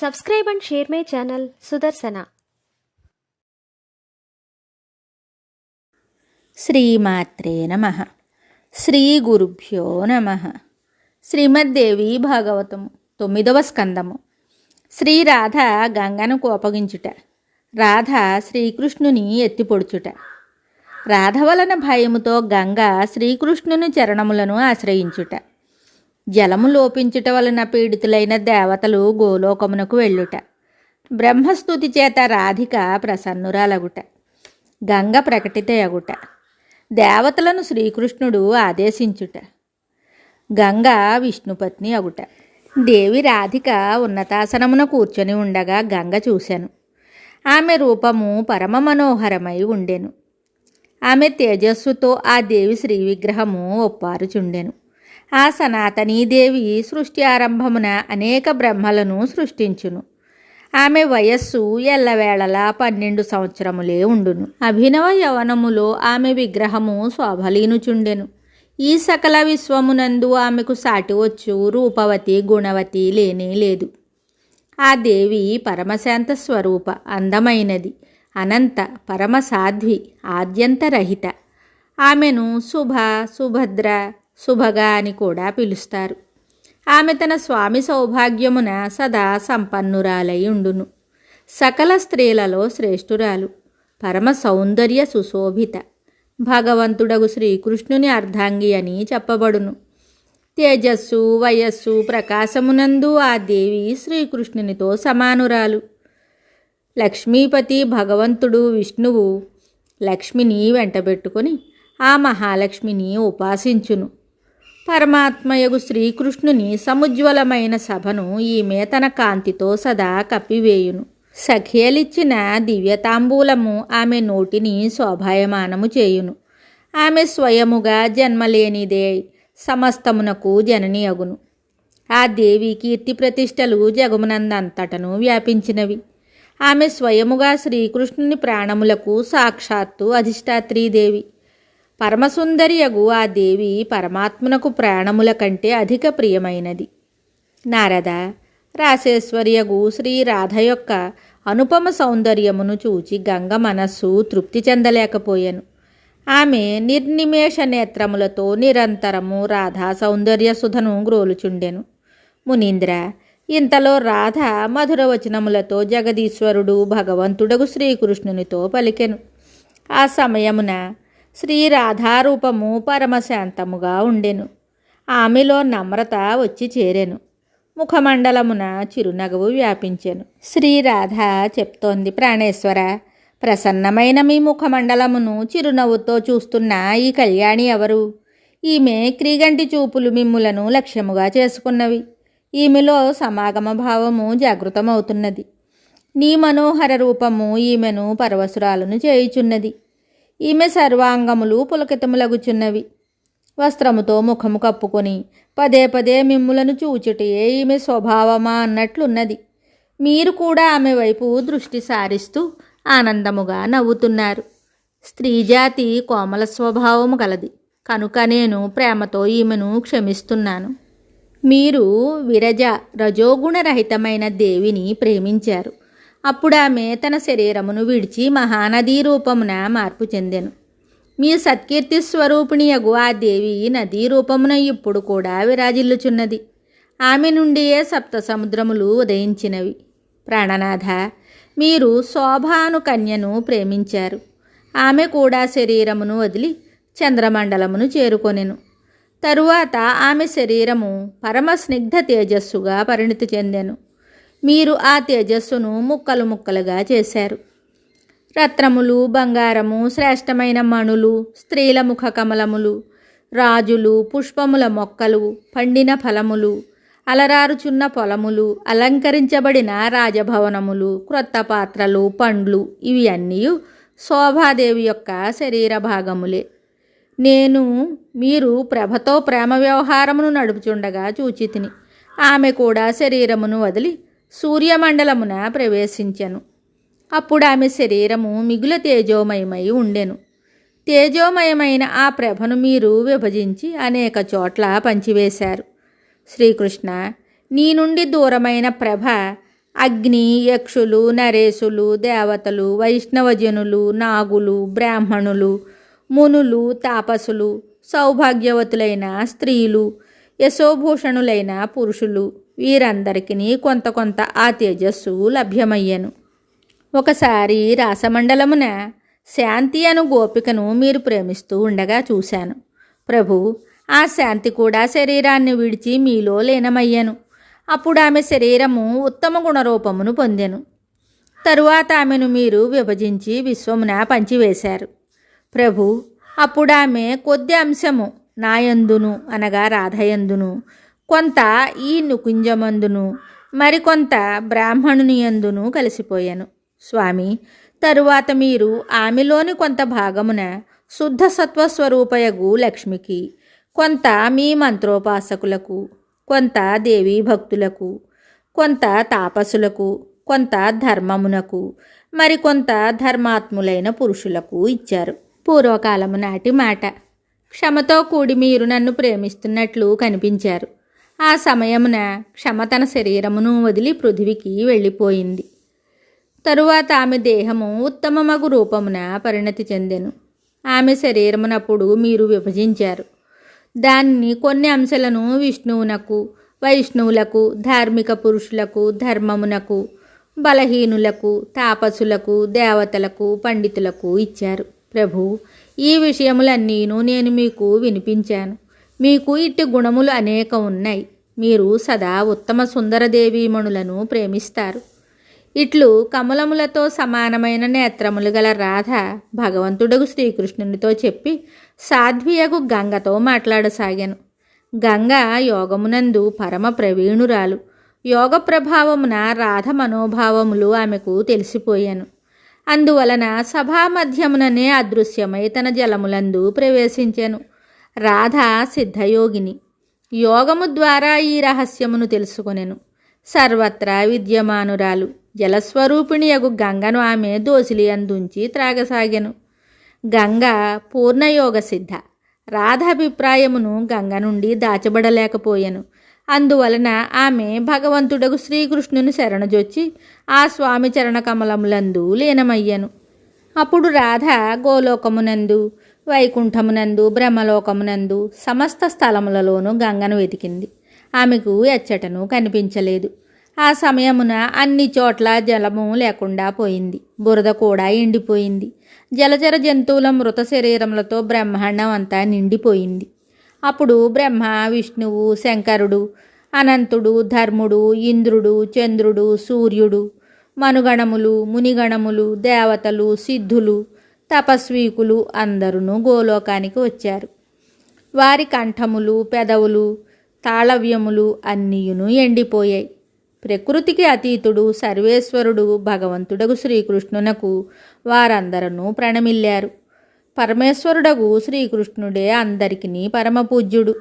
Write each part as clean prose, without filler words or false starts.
Subscribe and share my channel Sudarsana. శ్రీమాత్రే నమః. శ్రీ గురుభ్యో నమః. శ్రీమద్దేవి భాగవతము 9వ స్కందము. శ్రీ రాధ గంగను కోపగించుట. రాధ శ్రీకృష్ణుని ఎత్తిపొడుచుట. రాధ వలన భయముతో గంగ శ్రీకృష్ణుని చరణములను ఆశ్రయించుట. జలము లోపించుట వలన పీడితులైన దేవతలు గోలోకమునకు వెళ్ళుట. బ్రహ్మస్తుతి చేత రాధిక ప్రసన్నురాలగుట. గంగ ప్రకటితయగుట. దేవతలను శ్రీకృష్ణుడు ఆదేశించుట. గంగ విష్ణుపత్ని అగుట. దేవి రాధిక ఉన్నతాసనమున కూర్చొని ఉండగా గంగ చూశాను. ఆమె రూపము పరమ మనోహరమై ఉండెను. ఆమె తేజస్సుతో ఆ దేవి శ్రీ విగ్రహము ఒప్పారుచుండెను. ఆ సనాతనీదేవి సృష్టి ఆరంభమున అనేక బ్రహ్మలను సృష్టించును. ఆమె వయస్సు ఎల్లవేళలా 12 సంవత్సరములే ఉండును. అభినవ యవనములో ఆమె విగ్రహము శోభలీనుచుండెను. ఈ సకల విశ్వమునందు ఆమెకు సాటివచ్చు రూపవతి గుణవతి లేనే లేదు. ఆ దేవి పరమశాంత స్వరూప, అందమైనది, అనంత, పరమసాధ్వి, ఆద్యంతరహిత. ఆమెను శుభ, సుభద్ర, శుభగా అని కూడా పిలుస్తారు. ఆమె తన స్వామి సౌభాగ్యమున సదా సంపన్నురాలై ఉండును. సకల స్త్రీలలో శ్రేష్ఠురాలు, పరమ సౌందర్య సుశోభిత, భగవంతుడగు శ్రీకృష్ణుని అర్ధాంగి అని చెప్పబడును. తేజస్సు, వయస్సు, ప్రకాశమునందు ఆ దేవి శ్రీకృష్ణునితో సమానురాలు. లక్ష్మీపతి భగవంతుడు విష్ణువు లక్ష్మిని వెంటబెట్టుకొని ఆ మహాలక్ష్మిని ఉపాసించును. పరమాత్మయగు శ్రీకృష్ణుని సముజ్వలమైన సభను ఈమె తన కాంతితో సదా కప్పివేయును. సఖియలిచ్చిన దివ్యతాంబూలము ఆమె నోటిని శోభాయమానము చేయును. ఆమె స్వయముగా జన్మలేనిదే సమస్తమునకు జనని అగును. ఆ దేవి కీర్తి ప్రతిష్టలు జగమునందంతటను వ్యాపించినవి. ఆమె స్వయముగా శ్రీకృష్ణుని ప్రాణములకు సాక్షాత్తు అధిష్టాత్రీదేవి. పరమసుందరియగు ఆ దేవి పరమాత్మనకు ప్రాణముల కంటే అధిక ప్రియమైనది. నారద, రాసేశ్వర్యగు శ్రీ రాధ యొక్క అనుపమ సౌందర్యమును చూచి గంగ మనస్సు తృప్తి చెందలేకపోయాను. ఆమె నిర్నిమేష నేత్రములతో నిరంతరము రాధా సౌందర్య సుధను గ్రోలుచుండెను. మునీంద్ర, ఇంతలో రాధ మధుర వచనములతో జగదీశ్వరుడు భగవంతుడగు శ్రీకృష్ణునితో పలికెను. ఆ సమయమున శ్రీ రాధారూపము పరమశాంతముగా ఉండెను. ఆమెలో నమ్రత వచ్చి చేరెను. ముఖమండలమున చిరునగవు వ్యాపించెను. శ్రీరాధ చెప్తోంది, ప్రాణేశ్వర, ప్రసన్నమైన మీ ముఖమండలమును చిరునవ్వుతో చూస్తున్న ఈ కళ్యాణి ఎవరు? ఈమె క్రీగంటి చూపులు మిమ్ములను లక్ష్యముగా చేసుకున్నవి. ఈమెలో సమాగమ భావము జాగృతమవుతున్నది. నీ మనోహర రూపము ఈమెను పరవశురాలను చేయుచున్నది. ఈమె సర్వాంగములు పులకితములగుచున్నవి. వస్త్రముతో ముఖము కప్పుకొని పదే పదే మిమ్ములను చూచుటే ఈమె స్వభావమా అన్నట్లున్నది. మీరు కూడా ఆమె వైపు దృష్టి సారిస్తూ ఆనందముగా నవ్వుతున్నారు. స్త్రీజాతి కోమల స్వభావము కలది కనుక నేను ప్రేమతో ఈమెను క్షమిస్తున్నాను. మీరు విరజ రజోగుణరహితమైన దేవిని ప్రేమించారు. అప్పుడు ఆమె తన శరీరమును విడిచి మహానదీ రూపమున మార్పు చెందెను. మీ సత్కీర్తి స్వరూపిణియగు ఆ దేవి నదీ రూపమున ఇప్పుడు కూడా విరాజిల్లుచున్నది. ఆమె నుండియే సప్త సముద్రములు ఉదయించినవి. ప్రాణనాథ, మీరు శోభాను కన్యను ప్రేమించారు. ఆమె కూడా శరీరమును వదిలి చంద్రమండలమును చేరుకొనెను. తరువాత ఆమె శరీరము పరమ స్నిగ్ధ తేజస్సుగా పరిణితి చెందెను. మీరు ఆ తేజస్సును ముక్కలు ముక్కలుగా చేశారు. రత్నములు, బంగారము, శ్రేష్టమైన మణులు, స్త్రీల ముఖ కమలములు, రాజులు, పుష్పముల మొక్కలు, పండిన ఫలములు, అలరారుచున్న పొలములు, అలంకరించబడిన రాజభవనములు, క్రొత్త పాత్రలు, పండ్లు, ఇవి అన్నీ శోభాదేవి యొక్క శరీర భాగములే. నేను మీరు ప్రభతో ప్రేమ వ్యవహారమును నడుపుచుండగా చూచితిని. ఆమె కూడా శరీరమును వదిలి సూర్యమండలమున ప్రవేశించెను. అప్పుడు ఆమె శరీరము మిగుల తేజోమయమై ఉండెను. తేజోమయమైన ఆ ప్రభను మీరు విభజించి అనేక చోట్ల పంచివేశారు. శ్రీకృష్ణ, నీ నుండి దూరమైన ప్రభ అగ్ని, యక్షులు, నరేశులు, దేవతలు, వైష్ణవజనులు, నాగులు, బ్రాహ్మణులు, మునులు, తాపసులు, సౌభాగ్యవతులైన స్త్రీలు, యశోభూషణులైన పురుషులు, వీరందరికీ కొంత కొంత ఆ తేజస్సు లభ్యమయ్యను. ఒకసారి రాసమండలమున శాంతి అను గోపికను మీరు ప్రేమిస్తూ ఉండగా చూశాను. ప్రభు, ఆ శాంతి కూడా శరీరాన్ని విడిచి మీలో లీనమయ్యను. అప్పుడు ఆమె శరీరము ఉత్తమ గుణరూపమును పొందెను. తరువాత ఆమెను మీరు విభజించి విశ్వమున పంచివేశారు. ప్రభు, అప్పుడు ఆమె కొద్ది అంశము నాయందును అనగా రాధయందును, కొంత ఈ నుకుంజమందును, మరికొంత బ్రాహ్మణుని యందును కలిసిపోయాను. స్వామి, తరువాత మీరు ఆమెలోని కొంత భాగమున శుద్ధ సత్వస్వరూపయగు లక్ష్మికి, కొంత మీ మంత్రోపాసకులకు, కొంత దేవీ భక్తులకు, కొంత తాపసులకు, కొంత ధర్మమునకు, మరికొంత ధర్మాత్ములైన పురుషులకు ఇచ్చారు. పూర్వకాలము నాటి మాట. క్షమతో కూడి మీరు నన్ను ప్రేమిస్తున్నట్లు కనిపించారు. ఆ సమయమున క్షమ తన శరీరమును వదిలి పృథివికి వెళ్ళిపోయింది. తరువాత ఆమె దేహము ఉత్తమమగు రూపమున పరిణతి చెందెను. ఆమె శరీరమునప్పుడు మీరు విభజించారు. దాన్ని కొన్ని అంశాలను విష్ణువునకు, వైష్ణవులకు, ధార్మిక పురుషులకు, ధర్మమునకు, బలహీనులకు, తాపసులకు, దేవతలకు, పండితులకు ఇచ్చారు. ప్రభు, ఈ విషయములన్నీను నేను మీకు వినిపించాను. మీకు ఇట్టి గుణములు అనేక ఉన్నాయి. మీరు సదా ఉత్తమ సుందరదేవీమణులను ప్రేమిస్తారు. ఇట్లు కమలములతో సమానమైన నేత్రములు గల రాధ భగవంతుడగు శ్రీకృష్ణునితో చెప్పి సాధ్వియగు గంగతో మాట్లాడసాగాను. గంగ యోగమునందు పరమ ప్రవీణురాలు. యోగ ప్రభావమున రాధ మనోభావములు ఆమెకు తెలిసిపోయాను. అందువలన సభామధ్యముననే అదృశ్యమై తన జలములందు ప్రవేశించెను. రాధ సిద్ధయోగిని. యోగము ద్వారా ఈ రహస్యమును తెలుసుకొనెను. సర్వత్రా విద్యమానురాలు. జలస్వరూపిణి యగు గంగను ఆమె దోసిలి అందుంచి త్రాగసాగెను. గంగ పూర్ణయోగ సిద్ధ. రాధ అభిప్రాయమును గంగ నుండి దాచబడలేకపోయెను. అందువలన ఆమె భగవంతుడగు శ్రీకృష్ణుని శరణజొచ్చి ఆ స్వామి చరణ కమలములందు లీనమయ్యను. అప్పుడు రాధ గోలోకమునందు, వైకుంఠమునందు, బ్రహ్మలోకమునందు సమస్త స్థలములలోనూ గంగను వెతికింది. ఆమెకు ఎచ్చటను కనిపించలేదు. ఆ సమయమున అన్ని చోట్ల జలము లేకుండా పోయింది. బురద కూడా ఎండిపోయింది. జలచర జంతువుల మృత శరీరములతో బ్రహ్మాండం అంతా నిండిపోయింది. అప్పుడు బ్రహ్మ, విష్ణువు, శంకరుడు, అనంతుడు, ధర్ముడు, ఇంద్రుడు, చంద్రుడు, సూర్యుడు, మనుగణములు, మునిగణములు, దేవతలు, సిద్ధులు, తపస్వీకులు అందరూ గోలోకానికి వచ్చారు. వారి కంఠములు, పెదవులు, తాళవ్యములు అన్నీయును ఎండిపోయాయి. ప్రకృతికి అతీతుడు సర్వేశ్వరుడు భగవంతుడగు శ్రీకృష్ణునకు వారందరూ ప్రణమిల్లారు. పరమేశ్వరుడగు శ్రీకృష్ణుడే అందరికీ పరమపూజ్యుడు.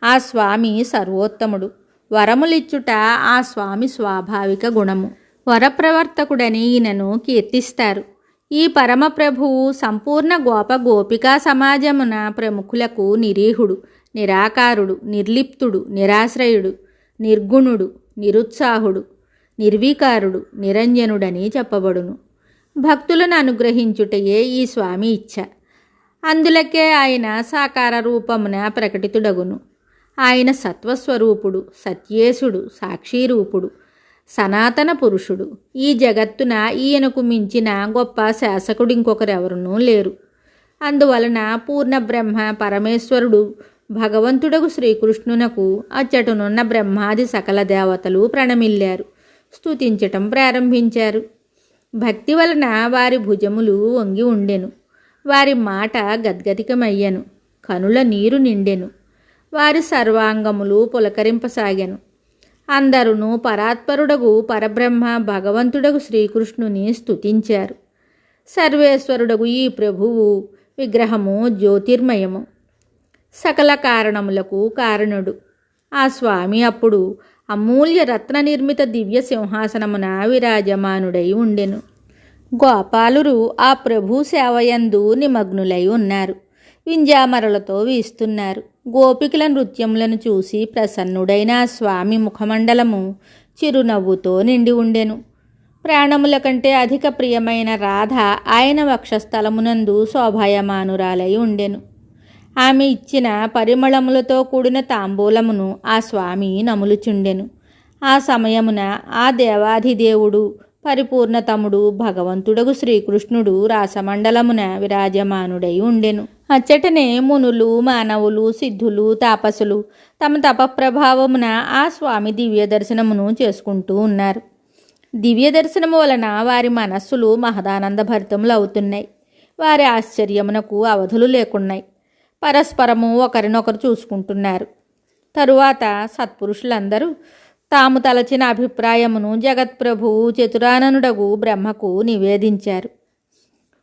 ఆ స్వామి సర్వోత్తముడు. వరములిచ్చుట ఆ స్వామి స్వాభావిక గుణము. వరప్రవర్తకుడని ఈయనను కీర్తిస్తారు. ఈ పరమప్రభువు సంపూర్ణ గోపికా సమాజమున ప్రముఖులకు నిరీహుడు, నిరాకారుడు, నిర్లిప్తుడు, నిరాశ్రయుడు, నిర్గుణుడు, నిరుత్సాహుడు, నిర్వికారుడు, నిరంజనుడని చెప్పబడును. భక్తులను అనుగ్రహించుటయే ఈ స్వామి ఇచ్ఛ. అందులకే ఆయన సాకార రూపమున ప్రకటితుడగును. ఆయన సత్వస్వరూపుడు, సత్యేశుడు, సాక్షిరూపుడు, సనాతన పురుషుడు. ఈ జగత్తున ఈయనకు మించిన గొప్ప శాసకుడు ఇంకొకరెవరునూ లేరు. అందువలన పూర్ణ బ్రహ్మ పరమేశ్వరుడు భగవంతుడగు శ్రీకృష్ణునకు అచ్చటనున్న బ్రహ్మాది సకల దేవతలు ప్రణమిల్లారు, స్తుతించటం ప్రారంభించారు. భక్తి వలన వారి భుజములు వంగి ఉండెను. వారి మాట గద్గదికమయ్యను. కనుల నీరు నిండెను. వారి సర్వాంగములు పులకరింపసాగాను. అందరూ పరాత్పరుడగు పరబ్రహ్మ భగవంతుడగు శ్రీకృష్ణుని స్తుతించారు. సర్వేశ్వరుడగు ఈ ప్రభువు విగ్రహము జ్యోతిర్మయము, సకల కారణములకు కారణుడు. ఆ స్వామి అప్పుడు అమూల్య రత్న నిర్మిత దివ్య సింహాసనమున విరాజమానుడై ఉండెను. గోపాలురు ఆ ప్రభు సేవయందు నిమగ్నులై ఉన్నారు. వింజామరలతో వీస్తున్నారు. గోపికల నృత్యములను చూసి ప్రసన్నుడైన ఆ స్వామి ముఖమండలము చిరునవ్వుతో నిండి ఉండెను. ప్రాణముల కంటే అధిక ప్రియమైన రాధ ఆయన వక్షస్థలమునందు శోభాయమానురాలై ఉండెను. ఆమె ఇచ్చిన పరిమళములతో కూడిన తాంబూలమును ఆ స్వామి నములుచుండెను. ఆ సమయమున ఆ దేవాధిదేవుడు పరిపూర్ణతముడు భగవంతుడగు శ్రీకృష్ణుడు రాసమండలమున విరాజమానుడై ఉండెను. అచ్చటనే మునులు, మానవులు, సిద్ధులు, తాపసులు తమ తపప్రభావమున ఆ స్వామి దివ్య దర్శనమును చేసుకుంటూ ఉన్నారు. దివ్య దర్శనము వలన వారి మనస్సులు మహదానంద భరితములు అవుతున్నాయి. వారి ఆశ్చర్యమునకు అవధులు లేకున్నాయి. పరస్పరము ఒకరినొకరు చూసుకుంటున్నారు. తరువాత సత్పురుషులందరూ తాము తలచిన అభిప్రాయమును జగత్ప్రభువు చతురాననుడగు బ్రహ్మకు నివేదించారు.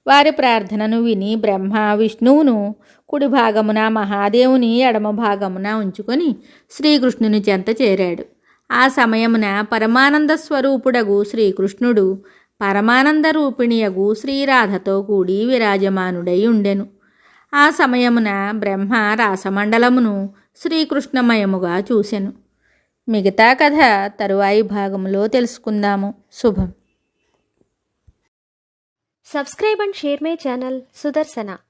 వారి ప్రార్థనను విని బ్రహ్మ విష్ణువును కుడి భాగమున, మహాదేవుని ఎడమ భాగమున ఉంచుకొని శ్రీకృష్ణుని చెంత చేరాడు. ఆ సమయమున పరమానంద స్వరూపుడగు శ్రీకృష్ణుడు పరమానంద రూపిణియగు శ్రీరాధతో కూడి విరాజమానుడై ఉండెను. ఆ సమయమున బ్రహ్మ రాసమండలమును శ్రీకృష్ణమయముగా చూసెను. మిగతా కథ తరువాయి భాగంలో తెలుసుకుందాము. శుభం. Subscribe and share my channel Sudarsana.